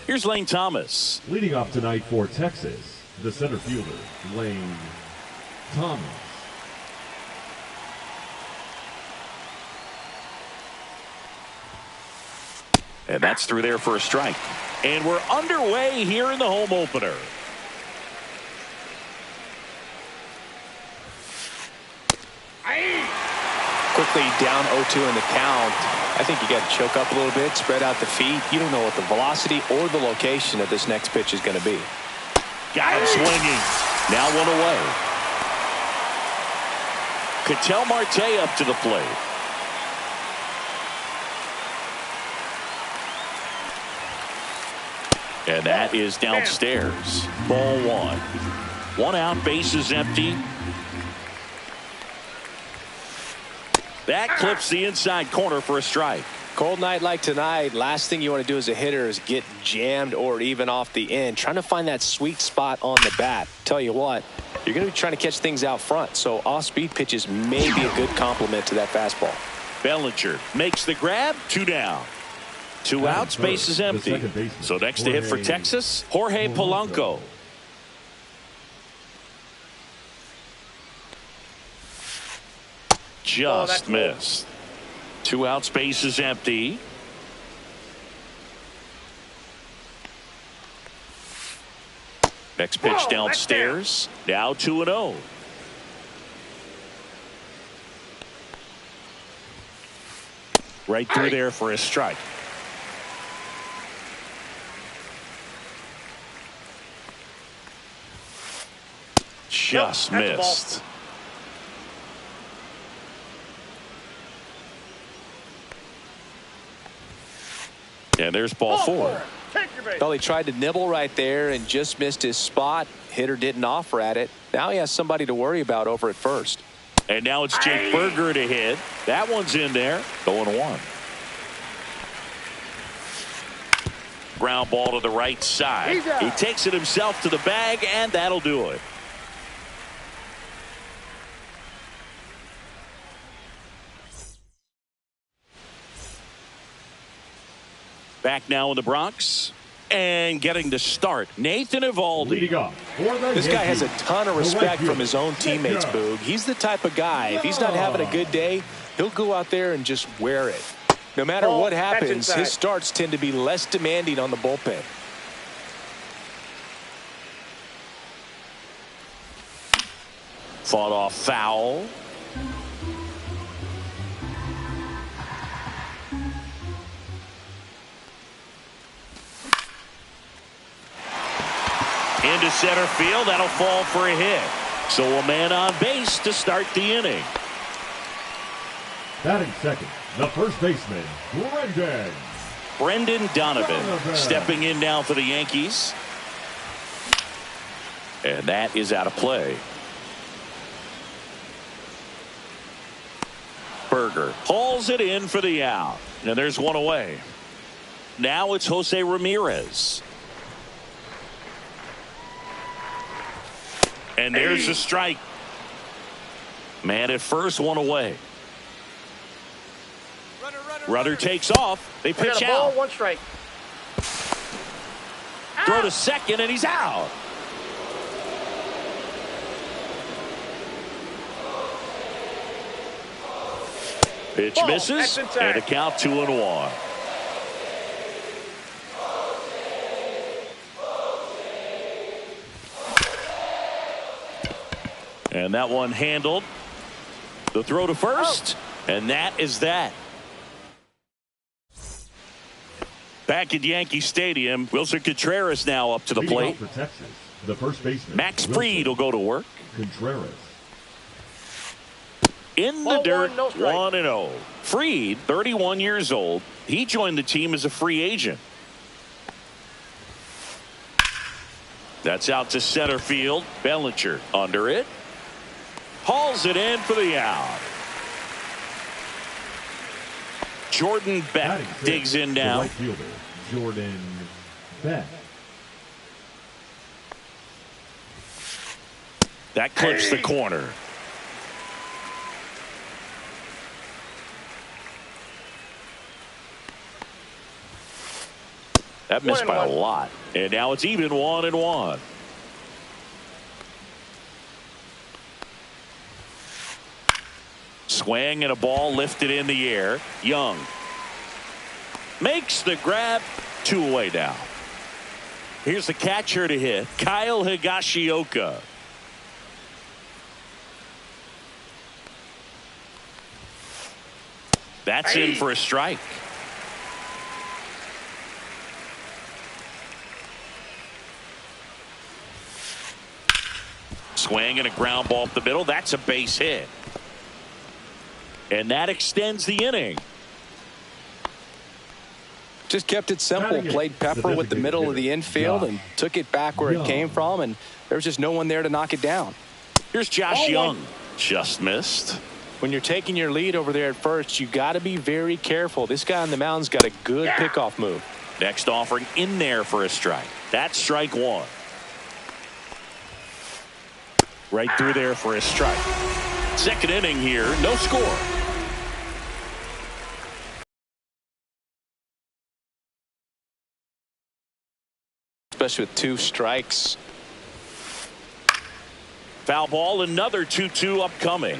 Here's Lane Thomas. Leading off tonight for Texas, the center fielder, Lane Thomas. And that's through there for a strike. And we're underway here in the home opener. Quickly down 0-2 in the count. I think you got to choke up a little bit, spread out the feet. You don't know what the velocity or the location of this next pitch is going to be. Got him swinging. Now one away. Ketel Marte up to the plate. And that is downstairs. Ball one. One out, bases empty. That clips the inside corner for a strike. Cold night like tonight, last thing you want to do as a hitter is get jammed or even off the end. Trying to find that sweet spot on the bat. Tell you what, you're going to be trying to catch things out front, so off-speed pitches may be a good complement to that fastball. Bellinger makes the grab, 2 down. 2 outs, base is empty. So next to hit for Texas, Jorge Polanco. Just missed. 2 outs, base is empty. Next pitch downstairs. Now 2-0. Right through there for a strike. Just missed. And there's ball 4. Well, he tried to nibble right there and just missed his spot. Hitter didn't offer at it. Now he has somebody to worry about over at first. And now it's Jake Berger to hit. That one's in there. 0-1. Ground ball to the right side. He takes it himself to the bag, and that'll do it. Back now in the Bronx. And getting to start, Nathan Eovaldi. This guy has a ton of respect from his own teammates, Boog. He's the type of guy, if he's not having a good day, he'll go out there and just wear it. No matter what happens, his starts tend to be less demanding on the bullpen. Fought off foul. Into center field. That'll fall for a hit. So a man on base to start the inning. Batting second, the first baseman, Brendan Donovan stepping in now for the Yankees. And that is out of play. Berger hauls it in for the out. And there's one away. Now it's Jose Ramirez. And there's a strike. Man at first, one away. Runner takes off. They pitch out. Ball, 1 strike. Throw to second, and he's out. Pitch misses, and a count 2-1. And that one handled. The throw to first, and that is that. Back at Yankee Stadium, Wilson Contreras now up to the plate. For Texas, the first baseman, Max Fried will go to work. Contreras. In the dirt, 1-0. Fried, 31 years old. He joined the team as a free agent. That's out to center field. Bellinger under it. Hauls it in for the out. Jordan Beck digs in now. Right fielder, Jordan Beck. That clips the corner. That missed by a lot. And now it's even 1-1. Swing and a ball lifted in the air. Young makes the grab. 2 away now. Here's the catcher to hit, Kyle Higashioka. That's in for a strike. Swing and a ground ball up the middle. That's a base hit. And that extends the inning. Just kept it simple. Played pepper with the middle of the infield and took it back where it came from. And there was just no one there to knock it down. Here's Josh Young. Just missed. When you're taking your lead over there at first, you got to be very careful. This guy on the mound's got a good pickoff move. Next offering in there for a strike. That's strike 1. Right through there for a strike. Second inning here, no score. Especially with 2 strikes. Foul ball, another 2-2 upcoming.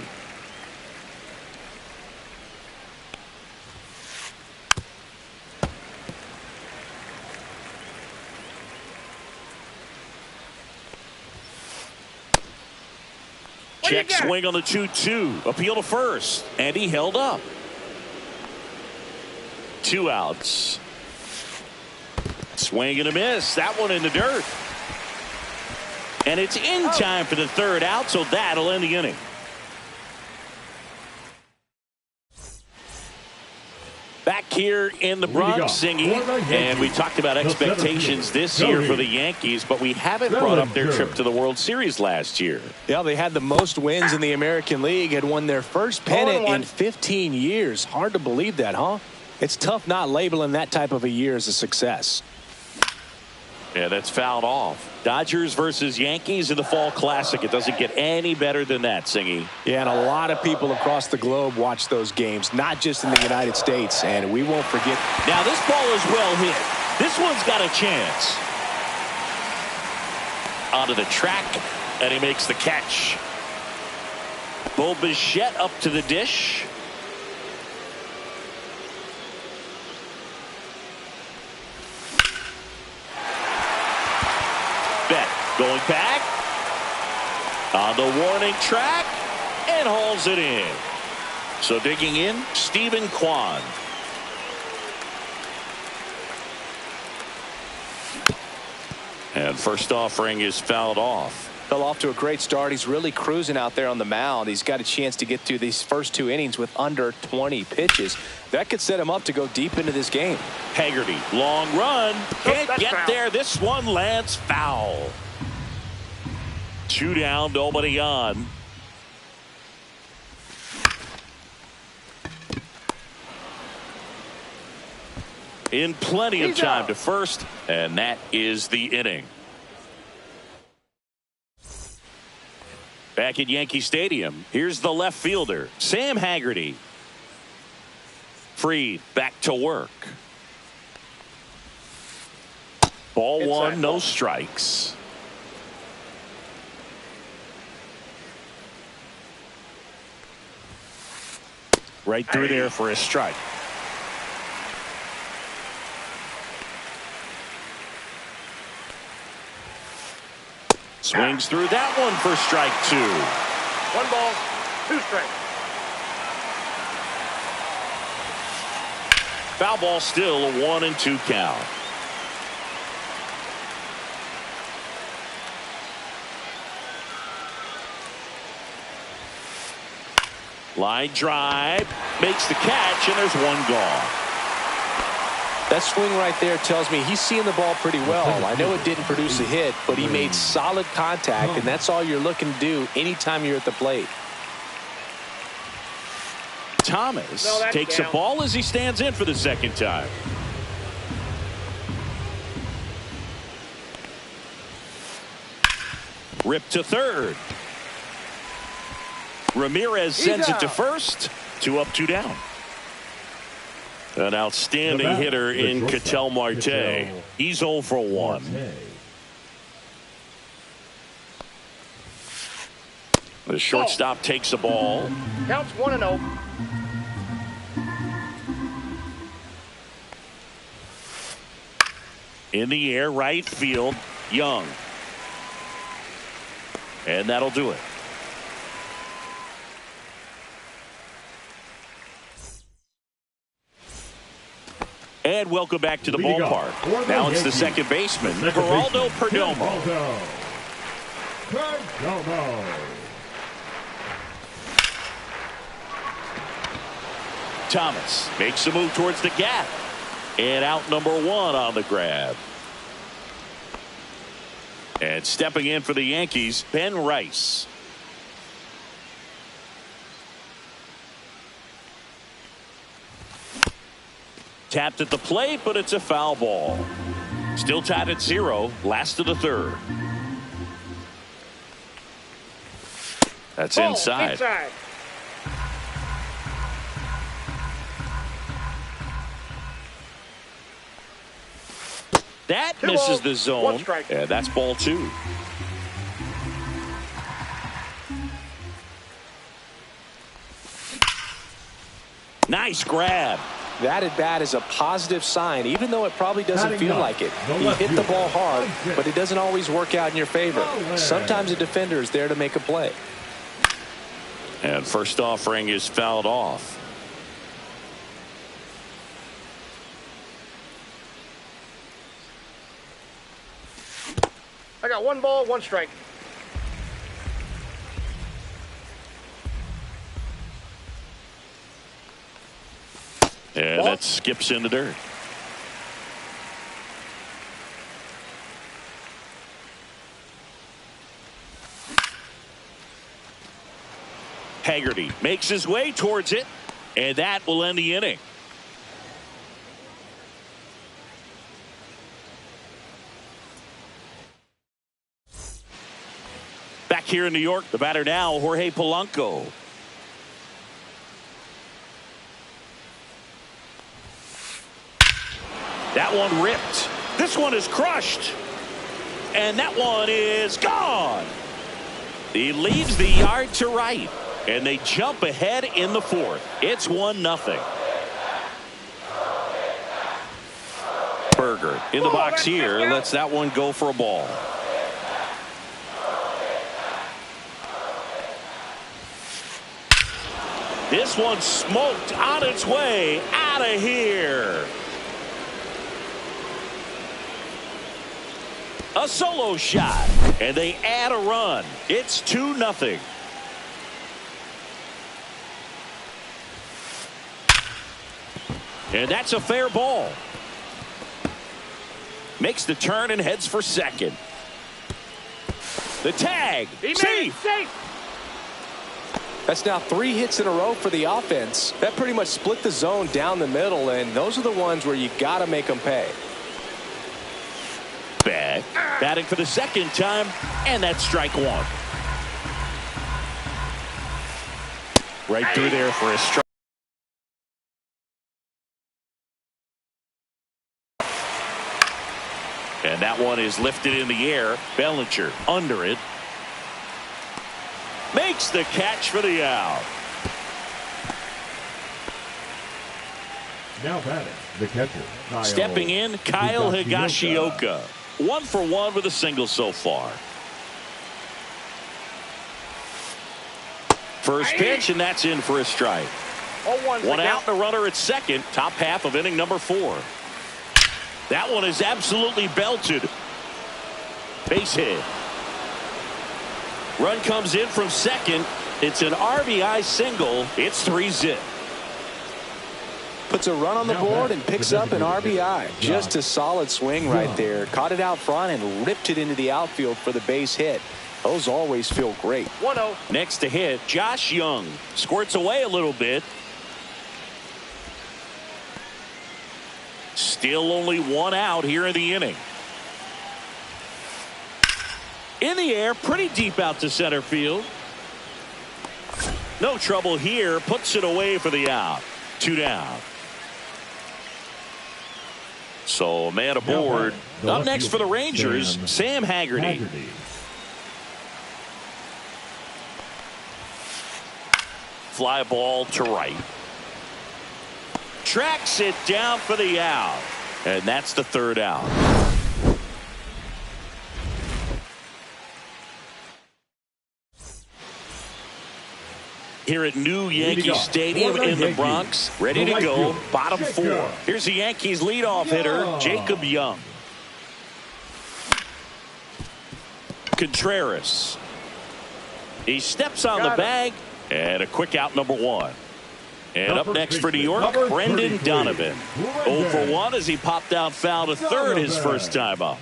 Check swing on the 2-2. Appeal to first. And he held up. 2 outs. Swing and a miss. That one in the dirt. And it's in time for the 3rd out, so that'll end the inning. Back here in the Bronx singing, and we talked about expectations this year for the Yankees, but we haven't brought up their trip to the World Series last year. Yeah, they had the most wins in the American League, had won their first pennant in 15 years. Hard to believe that, huh? It's tough not labeling that type of a year as a success. Yeah, that's fouled off. Dodgers versus Yankees in the Fall Classic. It doesn't get any better than that, Singy. Yeah, and a lot of people across the globe watch those games, not just in the United States, and we won't forget. Now, this ball is well hit. This one's got a chance. Onto the track, and he makes the catch. Bo Bichette up to the dish. Going back on the warning track and hauls it in. So digging in, Stephen Kwan. And first offering is fouled off. Fell off to a great start. He's really cruising out there on the mound. He's got a chance to get through these first 2 innings with under 20 pitches. That could set him up to go deep into this game. Haggerty, long run. Can't get there. This one lands foul. 2 down, nobody on. In plenty of time to first, and that is the inning. Back at Yankee Stadium, here's the left fielder, Sam Haggerty. Freed, back to work. Ball 1, no strikes. Right through there for a strike. Swings through that one for strike 2. 1 ball, 2 strikes. Foul ball, still a 1-2 count. Line drive, makes the catch, and there's 1 gone. That swing right there tells me he's seeing the ball pretty well. I know it didn't produce a hit, but he made solid contact, and that's all you're looking to do anytime you're at the plate. Thomas takes a ball as he stands in for the 2nd time. Rip to 3rd. Ramirez sends it to first. 2 up, 2 down. An outstanding hitter in Ketel Marte. He's 0 for 1. The shortstop takes the ball. Counts 1-0. In the air, right field, Young. And that'll do it. And welcome back to the ballpark. Now it's the second baseman, Geraldo Perdomo. Thomas makes a move towards the gap. And out number 1 on the grab. And stepping in for the Yankees, Ben Rice. Tapped at the plate, but it's a foul ball. Still tied at 0, last of the third. That's inside. That misses the zone. And that's ball 2. Nice grab. That at bat is a positive sign, even though it probably doesn't feel like it. He hit the ball hard, but it doesn't always work out in your favor. Sometimes a defender is there to make a play. And first offering is fouled off. I got 1 ball, 1 strike. And that skips in the dirt. Haggerty makes his way towards it, and that will end the inning. Back here in New York, the batter now, Jorge Polanco. That one ripped. This one is crushed. And that one is gone. He leaves the yard to right. And they jump ahead in the 4th. It's 1-0. Berger in the box here. Lets that one go for a ball. This one smoked on its way out of here. A solo shot, and they add a run. It's 2-0. And that's a fair ball. Makes the turn and heads for second. The tag. Safe. That's now 3 hits in a row for the offense. That pretty much split the zone down the middle, and those are the ones where you got to make them pay. Back. Batting for the second time, and that's strike 1. Right through there for a strike. And that one is lifted in the air. Bellinger under it. Makes the catch for the out. Now batting, the catcher. Stepping in, Kyle Higashioka. 1 for 1 with a single so far. First pitch, and that's in for a strike. 1 out and a runner at second. Top half of inning number 4. That one is absolutely belted. Base hit. Run comes in from second. It's an RBI single. It's 3-zip. Puts a run on the board and picks up an RBI. Just a solid swing right there. Caught it out front and ripped it into the outfield for the base hit. Those always feel great. 1-0. Next to hit, Josh Young. Squirts away a little bit. Still only 1 out here in the inning. In the air, pretty deep out to center field. No trouble here. Puts it away for the out. 2 down. So a man aboard. Up next for the Rangers, Sam Haggerty. Fly ball to right. Tracks it down for the out. And that's the third out. Here at New Yankee Stadium in the Bronx, ready to go, bottom four. Here's the Yankees leadoff hitter, Jacob Young. Contreras. He steps on the bag, and a quick out, number one. And up next for New York, Brendan Donovan. 0 for 1 as he popped out foul to third his first time up.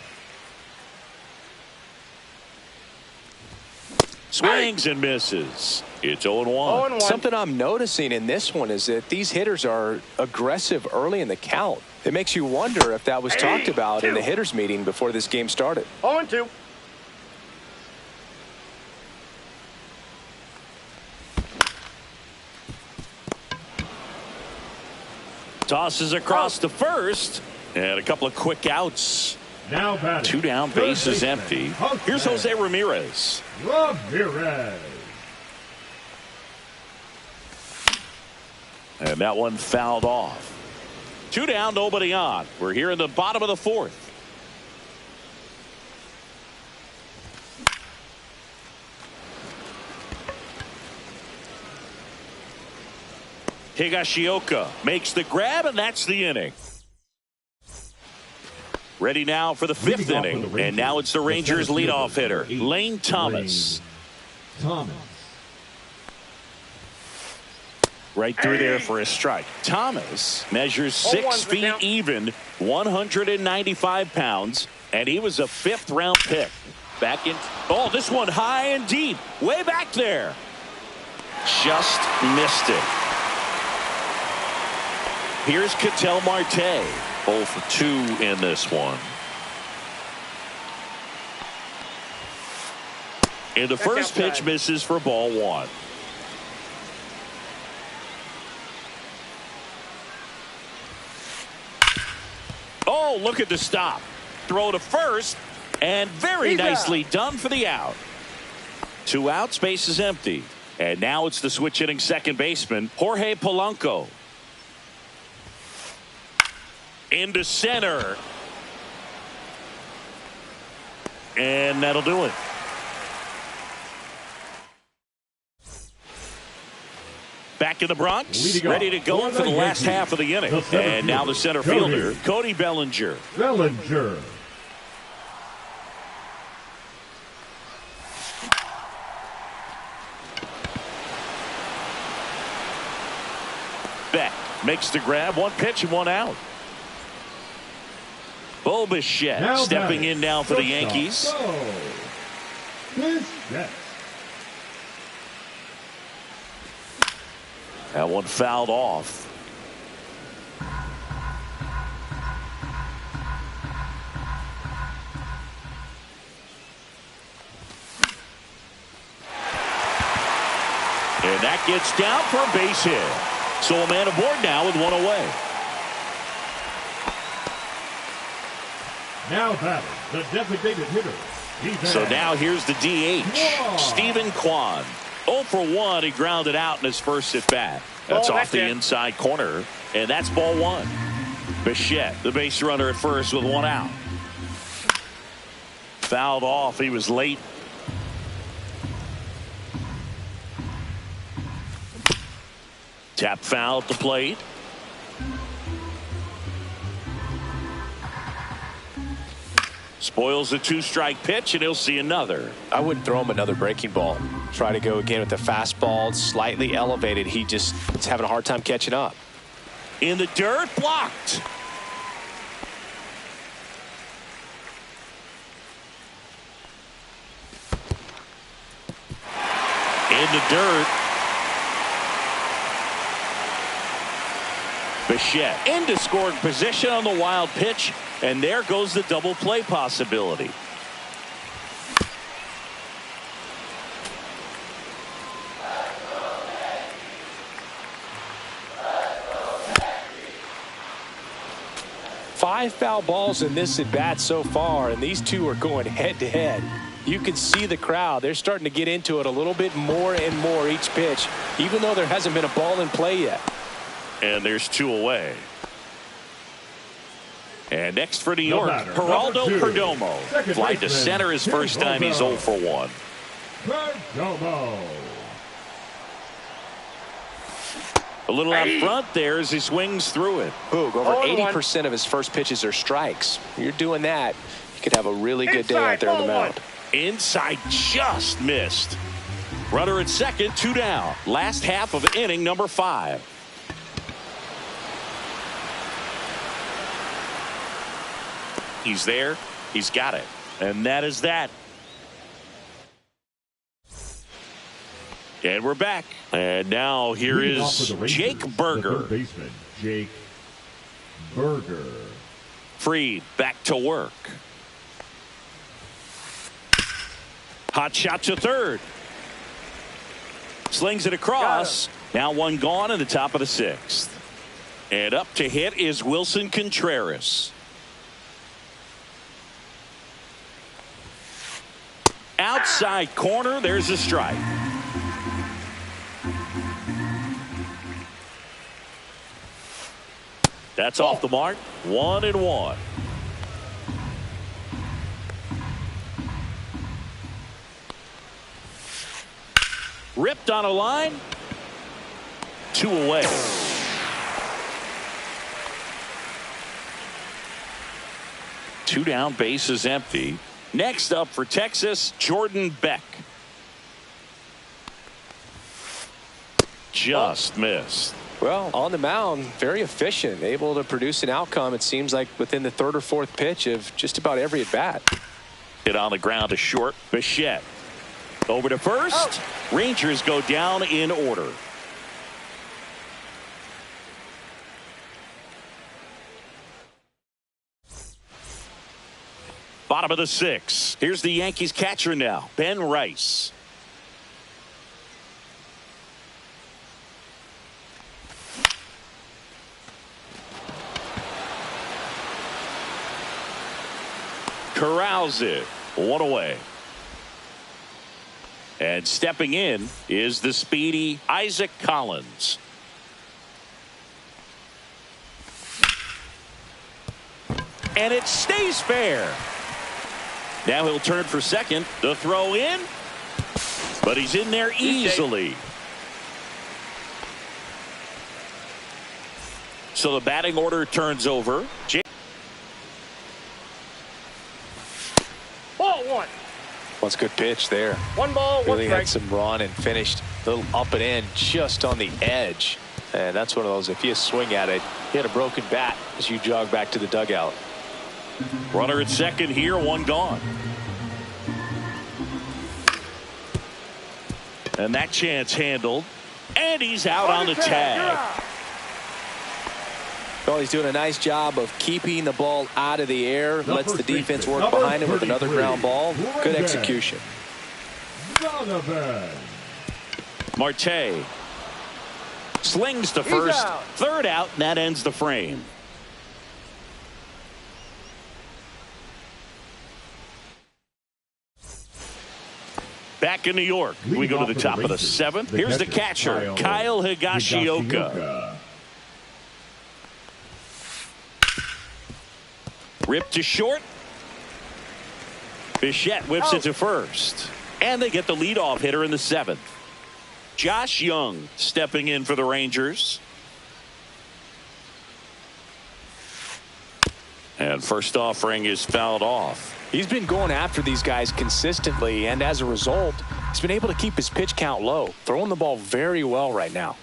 Swings and misses. It's 0-1. Something I'm noticing in this one is that these hitters are aggressive early in the count. It makes you wonder if that was talked about in the hitters meeting before this game started. 0-2. Tosses across to first, and a couple of quick outs. Now batting. 2 down, base is empty. Here's Jose Ramirez. And that one fouled off. 2 down, nobody on. We're here in the bottom of the fourth. Higashioka makes the grab, and that's the inning. Ready now for the 5th inning, and now it's the Rangers leadoff hitter, Lane Thomas. Right through there for a strike. Thomas measures 6 feet even, 195 pounds, and he was a 5th-round pick. Back in. Oh, this one high and deep, way back there. Just missed it. Here's Ketel Marte. 0 for 2 in this one. And the first pitch misses for ball 1. Oh, look at the stop. Throw to first, and very nicely done for the out. 2 outs, base is empty. And now it's the switch hitting second baseman, Jorge Polanco. Into center. And that'll do it. Back in the Bronx, ready to go for the last half of the inning. And now the center fielder, Cody Bellinger. Beck makes the grab, 1 pitch and 1 out. Bo Bichette stepping in now for the Yankees. That one fouled off. And that gets down for a base hit. So a man aboard now with 1 away. Now batting, the designated hitter. So now here's the DH, Stephen Kwan. 0 for 1, he grounded out in his first at bat. That's off the inside corner, and that's ball 1. Bichette, the base runner at first with 1 out. Fouled off, he was late. Tap foul at the plate. Spoils the 2-strike pitch, and he'll see another. I wouldn't throw him another breaking ball. Try to go again with the fastball, slightly elevated. He just is having a hard time catching up. In the dirt, blocked. In the dirt. Bichette into scoring position on the wild pitch, and there goes the double play possibility. 5 foul balls in this at bat so far, and these two are going head to head. You can see the crowd. They're starting to get into it a little bit more and more each pitch, even though there hasn't been a ball in play yet. And there's 2 away. And next for New York, batter, Geraldo number 2, Perdomo. Fly to baseman, center his first time. He's 0 for 1. Perdomo. A little out front there as he swings through it. Boog, over 80% of his first pitches are strikes. You're doing that, you could have a really good day out there on the mound. Inside, just missed. Runner at second, 2 down. Last half of inning number 5. He's there. He's got it. And that is that. And we're back. And now here is Jake Burger. Third baseman, Jake Burger. Freed back to work. Hot shot to third. Slings it across. Now 1 gone in the top of the 6th. And up to hit is Wilson Contreras. Outside corner. There's a strike. That's off the mark. 1-1. Ripped on a line. 2 away. Two down, base is empty. Next up for Texas, Jordan Beck. Just missed. Well, on the mound, very efficient, able to produce an outcome, it seems like, within the 3rd or 4th pitch of just about every at bat. Hit on the ground to short. Bichette over to first. Rangers go down in order. Bottom of the 6th. Here's the Yankees catcher now, Ben Rice. Corrals it. 1 away. And stepping in is the speedy Isaac Collins. And it stays fair. Now he'll turn for second. The throw in. But he's in there easily. So the batting order turns over. Ball 1. What's a good pitch there. 1 ball, 1 really strike. had some run and finished a little up and in just on the edge. And that's one of those, if you swing at it, you hit a broken bat as you jog back to the dugout. Runner at second here, 1 gone. And that chance handled. And he's out on the tag. Well, he's doing a nice job of keeping the ball out of the air. Lets the defense work behind him with another ground ball. Good execution. Marte slings to first. Out. 3rd out, and that ends the frame. Back in New York, we go to the top of the 7th. Here's the catcher, Kyle Higashioka. Ripped to short. Bichette whips it to first. And they get the leadoff hitter in the 7th. Josh Young stepping in for the Rangers. And first offering is fouled off. He's been going after these guys consistently, and as a result, he's been able to keep his pitch count low, throwing the ball very well right now.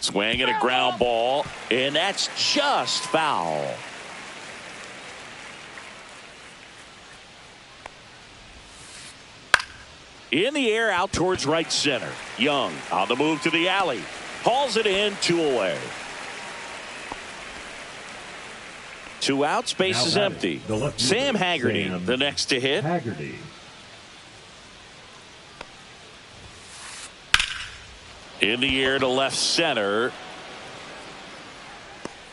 Swing at a ground ball, and that's just foul. In the air out towards right center. Young on the move to the alley. Hauls it in, 2 away. 2 outs, base is empty. Sam Haggerty, the next to hit. Haggerty. In the air to left center.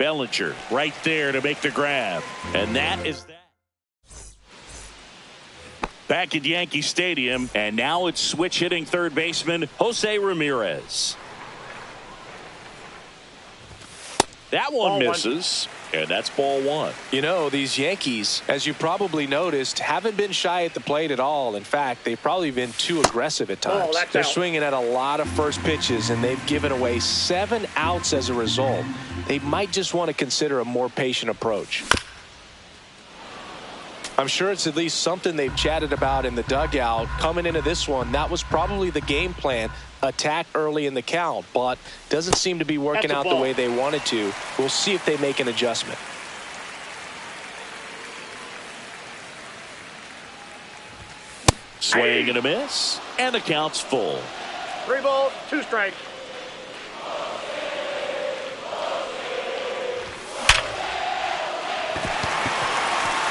Bellinger right there to make the grab. And that is that. Back at Yankee Stadium, and now it's switch hitting third baseman Jose Ramirez. That one misses, and that's ball one. You know, these Yankees, as you probably noticed, haven't been shy at the plate at all. In fact, they've probably been too aggressive at times. They're swinging at a lot of first pitches, and they've given away 7 outs as a result. They might just want to consider a more patient approach. I'm sure it's at least something they've chatted about in the dugout. Coming into this one, that was probably the game plan. Attack early in the count, but doesn't seem to be working out the way they wanted to. We'll see if they make an adjustment. Swing and a miss, and the count's full. 3 balls, 2 strikes.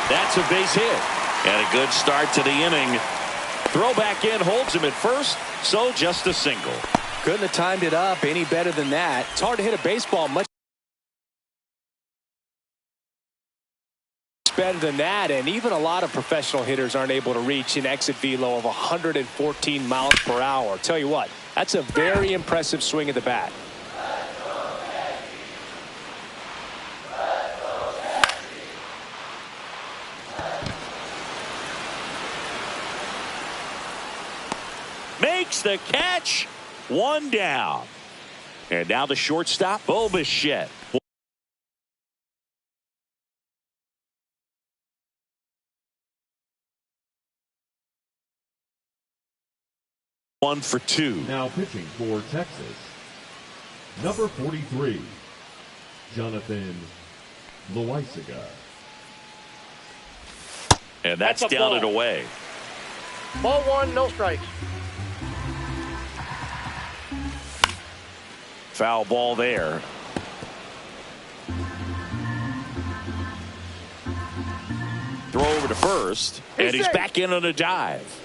That's a base hit, and a good start to the inning. Throw back in holds him at first, so just a single. Couldn't have timed it up any better than that. It's hard to hit a baseball much better than that, and even a lot of professional hitters aren't able to reach an exit velo of 114 miles per hour. Tell you what, that's a very impressive swing of the bat. Makes the catch. 1 down. And now the shortstop, Bichette. 1 for 2. Now pitching for Texas, number 43, Jonathan Loaisaga. And that's down and away. Ball 1, no strikes. Foul ball there. Throw over to first, and he's back in on a dive.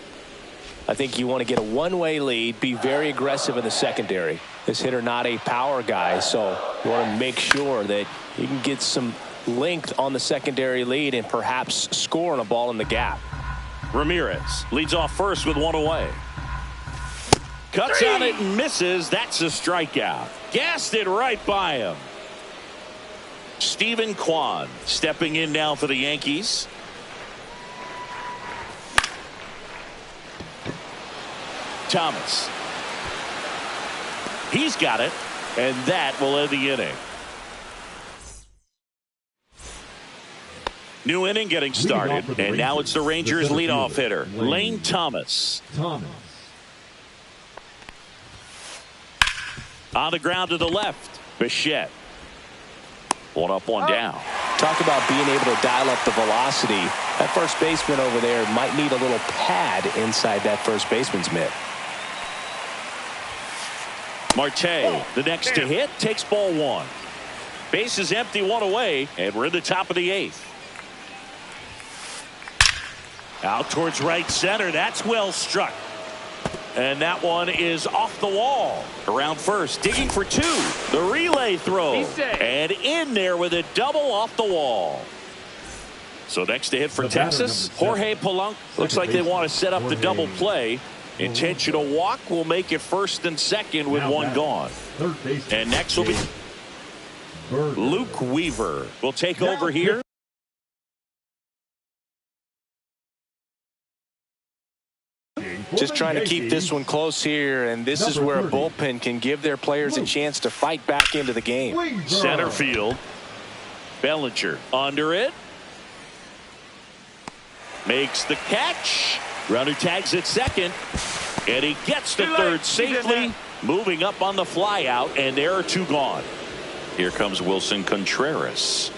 I think you want to get a one-way lead, be very aggressive in the secondary. This hitter not a power guy, so you want to make sure that you can get some length on the secondary lead and perhaps score on a ball in the gap. Ramirez leads off first with 1 away. Cuts on it and misses. That's a strikeout. Gassed it right by him. Steven Kwan stepping in now for the Yankees. Thomas. He's got it, and that will end the inning. New inning getting started, and now it's the Rangers leadoff hitter, Lane Thomas. On the ground to the left, Bichette. 1 up, 1 down. Talk about being able to dial up the velocity. That first baseman over there might need a little pad inside that first baseman's mitt. Marte, the next to hit, takes ball 1. Base is empty, 1 away, and we're in the top of the 8th. Out towards right center. That's well struck. And that one is off the wall. Around first, digging for 2. The relay throw. And in there with a double off the wall. So next to hit for Texas, Jorge Polanco. Looks like they want to set up the double play. Intentional walk will make it first and second with 1 gone. And next will be Luke Weaver will take over here. Just trying to keep this one close here, and this is where a bullpen can give their players a chance to fight back into the game. Center field. Bellinger under it. Makes the catch. Runner tags at second, and he gets to third safely, moving up on the fly out, and there are 2 gone. Here comes Wilson Contreras.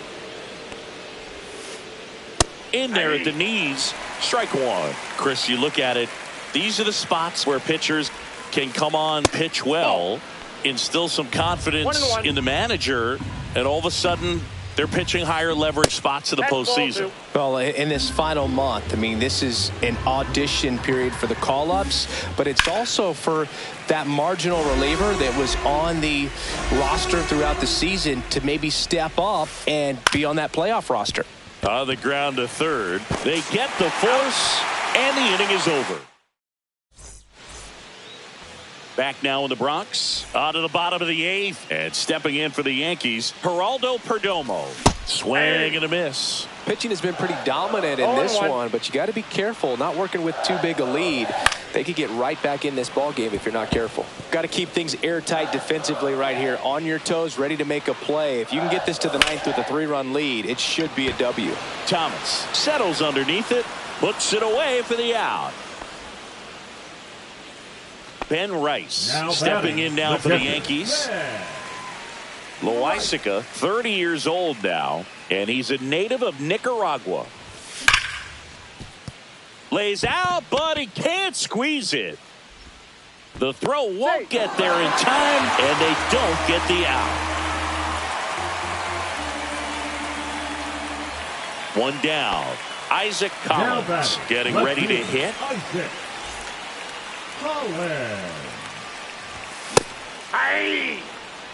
In there at the knees, strike 1. Chris, you look at it, these are the spots where pitchers can come on, pitch well, instill some confidence in the manager, and all of a sudden They're pitching higher leverage spots of the postseason. Well, in this final month, I mean, this is an audition period for the call-ups, but it's also for that marginal reliever that was on the roster throughout the season to maybe step up and be on that playoff roster. On the ground to third. They get the force, and the inning is over. Back now in the Bronx. On to the bottom of the eighth. And stepping in for the Yankees, Geraldo Perdomo. Swing and a miss. Pitching has been pretty dominant in this one, but you got to be careful. Not working with too big a lead. They could get right back in this ball game if you're not careful. Got to keep things airtight defensively right here. On your toes, ready to make a play. If you can get this to the ninth with a 3-run lead, it should be a W. Thomas settles underneath it. Puts it away for the out. Ben Rice now stepping in now for the Yankees. Loaisiga, 30 years old now, and he's a native of Nicaragua. Lays out, but he can't squeeze it. The throw won't get there in time, and they don't get the out. One down. Isaac Collins getting ready to hit. Isaac Collins.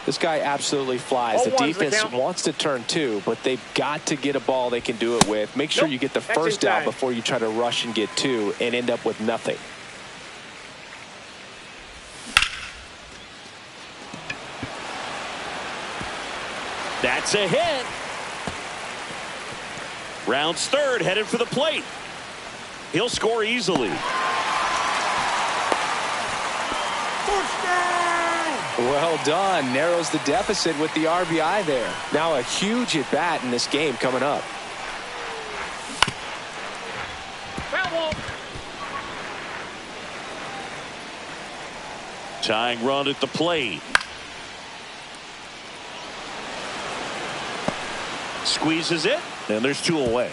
This guy absolutely flies. The defense wants to turn two, but they've got to get a ball they can do it with. Make sure you get the first out before you try to rush and get two and end up with nothing. That's a hit. Rounds third, headed for the plate. He'll score easily. Well done. Narrows the deficit with the RBI there. Now a huge at bat in this game coming up. Tying run at the plate. Squeezes it, and there's two away.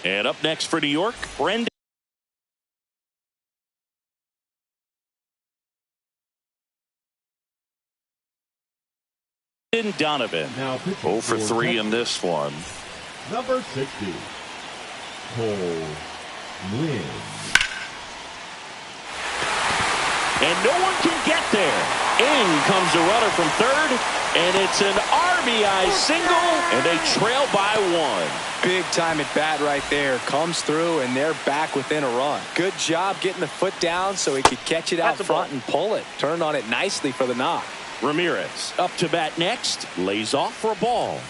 And up next for New York, Brendan Donovan. Now 0 for 3 in this one. Number 60, Cole Wynn. And no one can get there. In comes a runner from third, and it's an RBI single, and they trail by 1. Big time at bat right there. Comes through, and they're back within a run. Good job getting the foot down so he could catch it out front and pull it. Turned on it nicely for the knock. Ramirez up to bat next. Lays off for a ball.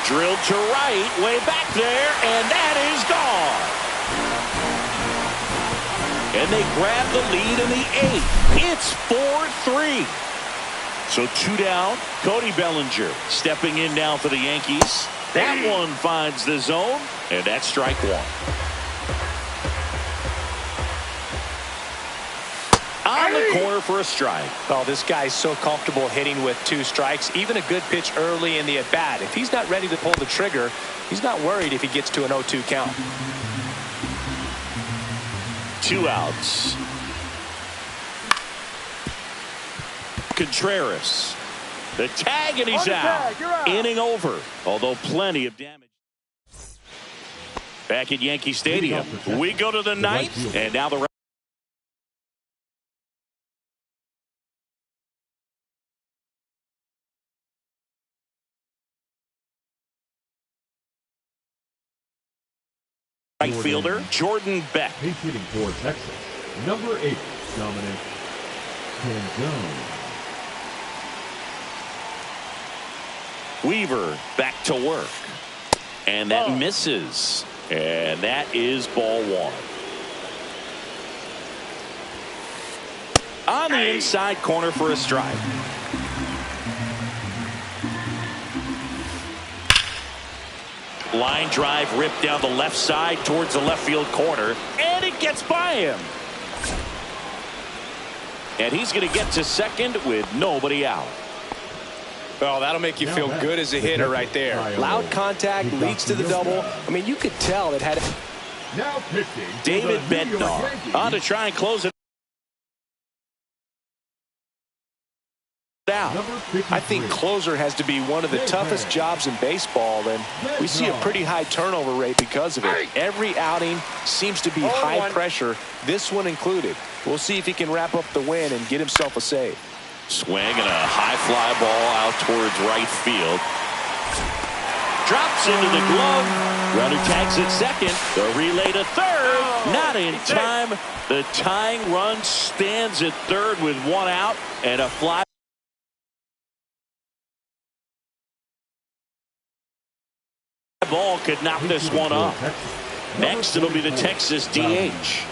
Drilled to right, way back there, and that is gone. And they grab the lead in the 8th. It's 4-3. So 2 down. Cody Bellinger stepping in now for the Yankees. That one finds the zone, and that's strike 1. On the corner for a strike. Well, this guy's so comfortable hitting with 2 strikes. Even a good pitch early in the at-bat. If he's not ready to pull the trigger, he's not worried if he gets to an 0-2 count. 2 outs. Contreras. The tag, and he's out. Inning over. Although plenty of damage. Back at Yankee Stadium. We go to the 9th, and now the right fielder, Jordan Beck. He's hitting for Texas. Number 8, Dominic Canzone. Weaver back to work. And that misses. And that is ball 1. On the inside corner for a strike. Line drive ripped down the left side towards the left field corner, and it gets by him. And he's going to get to second with nobody out. Well, that'll make you feel good as a hitter right there. Loud contact leads to the double. I mean, you could tell it had. Now pitching, David Bednar on to try and close it. I think closer has to be one of the toughest jobs in baseball, and we see a pretty high turnover rate because of it. Every outing seems to be high pressure, this one included. We'll see if he can wrap up the win and get himself a save. Swing and a high fly ball out towards right field. Drops into the glove. Runner tags at second. The relay to third. Not in time. The tying run stands at third with one out and a fly ball could knock this one off. Next, it'll be the Texas DH.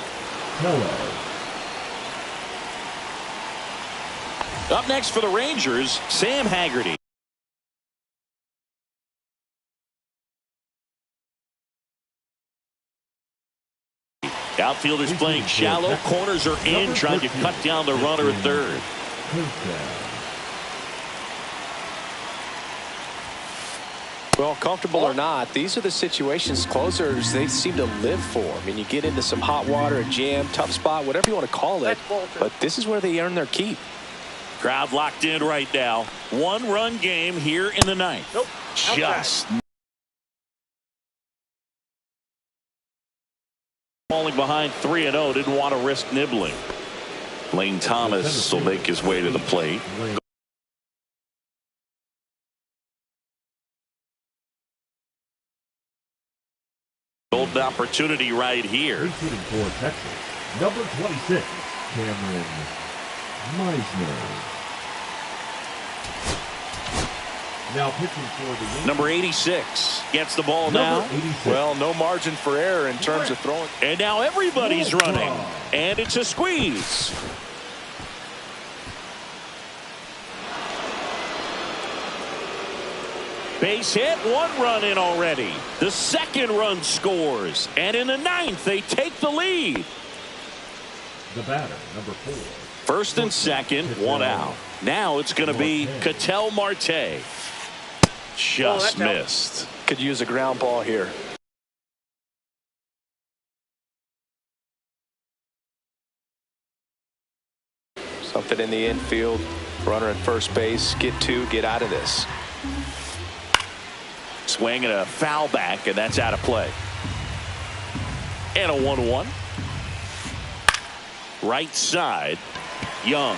Up next for the Rangers, Sam Haggerty. Outfielders playing shallow. Corners are in, trying to cut down the runner at third. Well, comfortable or not, these are the situations closers they seem to live for. I mean, you get into some hot water, a jam, tough spot, whatever you want to call it, but this is where they earn their keep. Crowd locked in right now. One-run game here in the ninth. Nope. Just falling behind 3-0, didn't want to risk nibbling. Lane Thomas will make his way to the plate. Golden opportunity right here. Hitting for Texas, number 26, Cameron Meisner. Now pitching for the Number 86 gets the ball now. Well, no margin for error in terms of throwing. And now everybody's running. And it's a squeeze. Base hit, one run in already. The second run scores. And in the ninth, they take the lead. The batter, number 4. First and second, one out. Now it's going to be Ketel Marte. Just missed. Could use a ground ball here. Something in the infield. Runner at first base. Get two, get out of this. Swing and a foul back, and that's out of play. And a 1-1. Right side, Young.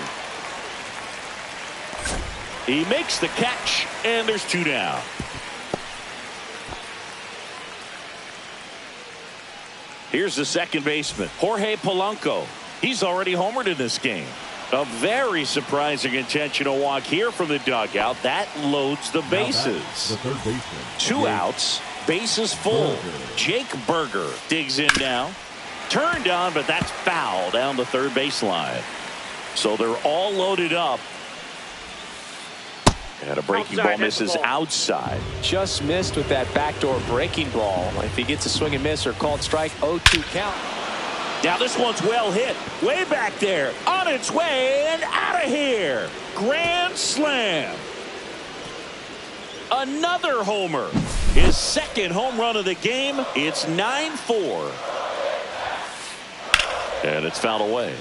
He makes the catch, and there's two down. Here's the second baseman, Jorge Polanco. He's already homered in this game. A very surprising intentional walk here from the dugout. That loads the bases. Two outs, bases full. Jake Berger digs in now. Turned on, but that's foul down the third baseline. So they're all loaded up. And a breaking ball misses outside. Just missed with that backdoor breaking ball. If he gets a swing and miss or called strike, 0-2 count. Now this one's well hit. Way back there. On its way and out of here. Grand slam. Another homer. His second home run of the game. It's 9-4. And it's fouled away.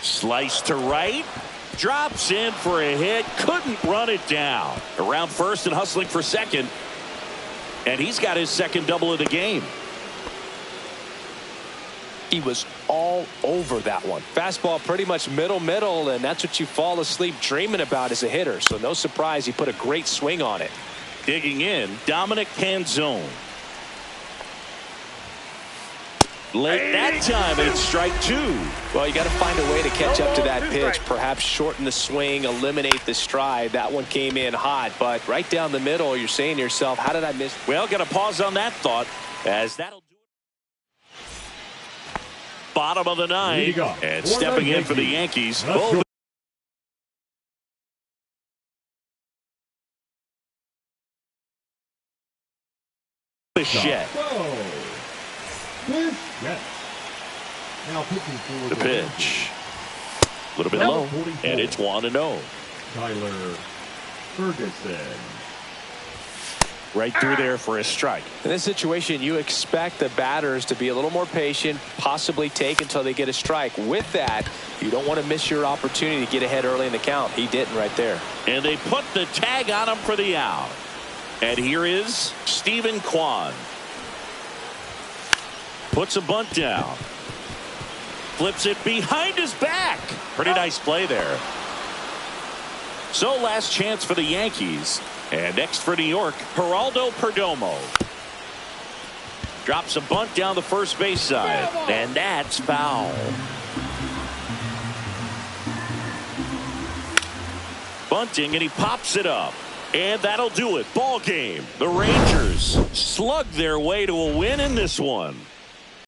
Slice to right. Drops in for a hit. Couldn't run it down. Around first and hustling for second. And he's got his second double of the game. He was all over that one. Fastball pretty much middle, and that's what you fall asleep dreaming about as a hitter. So no surprise he put a great swing on it. Digging in, Dominic Canzone. Late that time, and it's strike two. Well, you got to find a way to catch up to that pitch. Perhaps shorten the swing, eliminate the stride. That one came in hot, but right down the middle, you're saying to yourself, how did I miss? Well, got to pause on that thought, as that'll do it. Bottom of the ninth, and stepping in for the Yankees. Bichette. The pitch. A little bit low, and it's 1-0. Tyler Ferguson. Right through there for a strike. In this situation, you expect the batters to be a little more patient, possibly take until they get a strike. With that, you don't want to miss your opportunity to get ahead early in the count. He didn't right there. And they put the tag on him for the out. And here is Stephen Kwan. Puts a bunt down. Flips it behind his back. Pretty nice play there. So last chance for the Yankees. And next for New York, Geraldo Perdomo. Drops a bunt down the first base side. And that's foul. Bunting, and he pops it up. And that'll do it. Ball game. The Rangers slug their way to a win in this one.